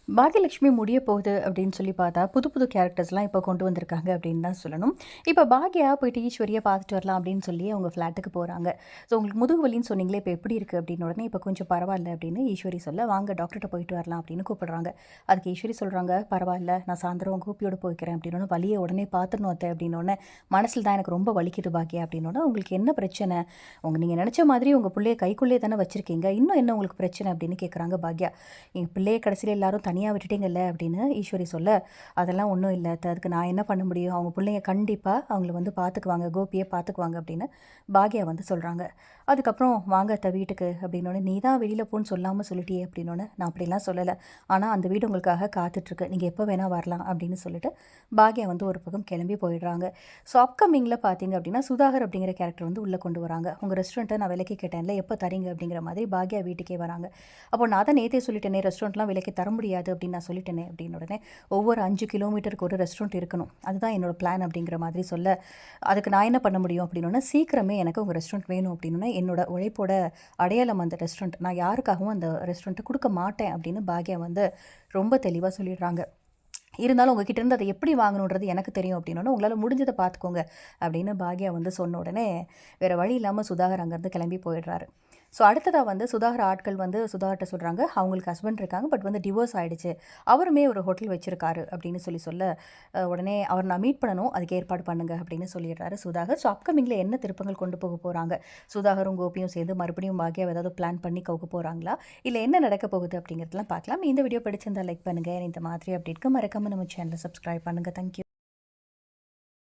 பாக்யலட்சுமி முடிய போகுது அப்படின்னு சொல்லி பார்த்தா, புது புது கேரக்டர்ஸ்லாம் இப்போ கொண்டு வந்திருக்காங்க அப்படின்னு தான் சொல்லணும். இப்போ பாக்யா போயிட்டு ஈஸ்வரியை பார்த்துட்டு வரலாம் அப்படின்னு சொல்லி அவங்க ஃப்ளாட்டுக்கு போகிறாங்க. ஸோ உங்களுக்கு முதுகு வலின்னு சொன்னீங்களே, இப்போ எப்படி இருக்குது அப்படின்னு உடனே இப்போ கொஞ்சம் பரவாயில்ல அப்படின்னு ஈஸ்வரி சொல்ல, வாங்க டாக்டர்கிட்ட போயிட்டு வரலாம் அப்படின்னு கூப்பிடுறாங்க. அதுக்கு ஈஸ்வரி சொல்கிறாங்க, பரவாயில்ல நான் சாயந்தரம் கூப்பியோடு போய்க்கிறேன் அப்படின்னு. வலியை உடனே பார்த்துடணும் அத்தை அப்படின்னோடனே, மனசில் தான் எனக்கு ரொம்ப வலிக்குது பாக்யா அப்படின்னோட, உங்களுக்கு என்ன பிரச்சனை? நீங்கள் நினச்ச மாதிரி உங்கள் பிள்ளைய கைக்குள்ளே தானே வச்சுருக்கீங்க, இன்னும் என்ன உங்களுக்கு பிரச்சனை அப்படின்னு கேட்குறாங்க பாக்யா. எங்கள் பிள்ளையை கடைசியில் எல்லாரும் தனியாக விட்டுட்டீங்கல்ல அப்படின்னு ஈஸ்வரி சொல்ல, அதெல்லாம் ஒன்றும் இல்லை அத்தை, அதுக்கு நான் என்ன பண்ண முடியும், அவங்க பிள்ளைங்க கண்டிப்பாக அவங்கள வந்து பார்த்துக்குவாங்க, கோபியை பார்த்துக்குவாங்க அப்படின்னு பாக்யா வந்து சொல்கிறாங்க. அதுக்கப்புறம் வாங்க அத்தை வீட்டுக்கு அப்படின்னோடனே, நீ தான் வெளியில் போன்னு சொல்லாமல் சொல்லிட்டியே அப்படின்னோடனே, நான் அப்படிலாம் சொல்லலை, ஆனால் அந்த வீடு உங்களுக்காக காத்துட்ருக்கு, நீங்கள் எப்போ வேணால் வரலாம் அப்படின்னு சொல்லிட்டு பாக்யா வந்து ஒரு பக்கம் கிளம்பி போயிடுறாங்க. ஸோ அப்கமிங்கில் பார்த்தீங்க அப்படின்னா சுதாகர் அப்படிங்கிற கேரக்டர் வந்து உள்ளே கொண்டு வராங்க. உங்கள் ரெஸ்டாரண்ட்டை நான் விலைக்கு கேட்டேன்ல, எப்போ தரீங்க அப்படிங்கிற மாதிரி பாக்யா வீட்டுக்கே வராங்க. அப்போ நான் தான் நேற்றே சொல்லிட்டேனே ரெஸ்டாரண்ட்லாம் விலைக்கு தர முடியாது அப்படின்னு நான் சொல்லிட்டேனே அப்படின்னு உடனே, ஒவ்வொரு 5 கிலோமீட்டருக்கு ஒரு ரெஸ்டாரண்ட் இருக்கணும், அதுதான் என்னோடய பிளான் அப்படிங்கிற மாதிரி சொல்ல, அதுக்கு நான் என்ன பண்ண முடியும் அப்படின்னோடனே, சீக்கிரமே எனக்கு உங்கள் ரெஸ்டாரண்ட் வேணும் அப்படின்னோடனே, என்னோட உழைப்போட அடையாளம் அந்த ரெஸ்டாரண்ட், நான் யாருக்காகவும் அந்த ரெஸ்டாரண்ட்டை கொடுக்க மாட்டேன் அப்படின்னு பாக்யா வந்து ரொம்ப தெளிவாக சொல்லிடுறாங்க. இருந்தாலும் உங்ககிட்ட இருந்து அதை எப்படி வாங்கணுன்றது எனக்கு தெரியும் அப்படின்னோடனே, உங்களால் முடிஞ்சதை பார்த்துக்கோங்க அப்படின்னு பாக்யா வந்து சொன்ன உடனே, வேறு வழி இல்லாமல் சுதாகர் அங்கேருந்து கிளம்பி போயிடுறாரு. ஸோ அடுத்ததாக வந்து சுதாகர் ஆட்கள் வந்து சுதாகர்கிட்ட சொல்கிறாங்க, அவங்களுக்கு ஹஸ்பண்ட் இருக்காங்க, பட் வந்து டிவோர்ஸ் ஆகிடுச்சு, அவருமே ஒரு ஹோட்டல் வச்சுருக்காரு அப்படின்னு சொல்ல, உடனே அவர் நான் மீட் பண்ணணும், அதுக்கு ஏற்பாடு பண்ணுங்க அப்படின்னு சொல்லிடுறாரு சுதாகர். ஸோ அப்கமிங்கில் என்ன திருப்பங்கள் கொண்டு போக போகிறாங்க, சுதாகரும் கோபியும் சேர்ந்து மறுபடியும் பாக்யா ஏதாவது பிளான் பண்ணி கவுக்க போகிறாங்களா, இல்லை என்ன நடக்க போகுது அப்படிங்கிறதுலாம் பார்க்கலாம். இந்த வீடியோ பிடிச்சிருந்தால் லைக் பண்ணுங்கள். இந்த மாதிரி அப்டேட்க்கு மறக்காமல் நம்ம சேனலை சப்ஸ்கிரைப் பண்ணுங்கள். தேங்க்யூ.